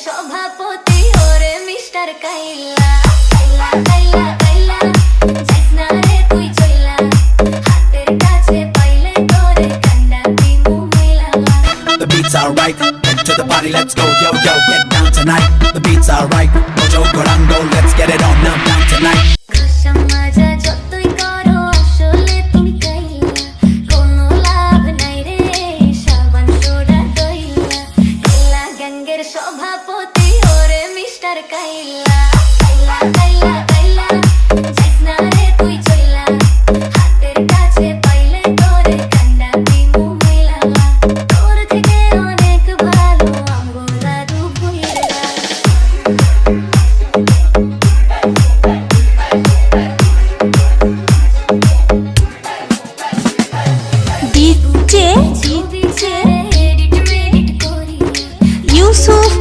সভাপতি ওরে মিস্টার কাইলা কাইলা কাইলা কাইলা যাইস না রে তুই চইলা হাতের কাছে পাইলে তোরে কান্ডা দিমু মিলা The beats are right, head to the party, let's go, yo, yo, get down tonight. The beats are right, Mojo Gorango, let's get it on now, down tonight. ঘষা মাজা যতই করো আসলে তুমি কাইলা কোনো লাভ নাই রে সাবান সোডা দইলা কাইলা গ্যাংয়ের সভাপতি ওরে মিস্টার কাইলা কাইলা কাইলা কাইলা যাইস না রে তুই চইলা হাতের কাছে পাইলে তোরে কান্ডা দিমু মিলা তোর থেকে অনেক ভালো আমগো দাদু ভুইলা DJ ছবি ছেড়ে এডিট করি ইউসুফ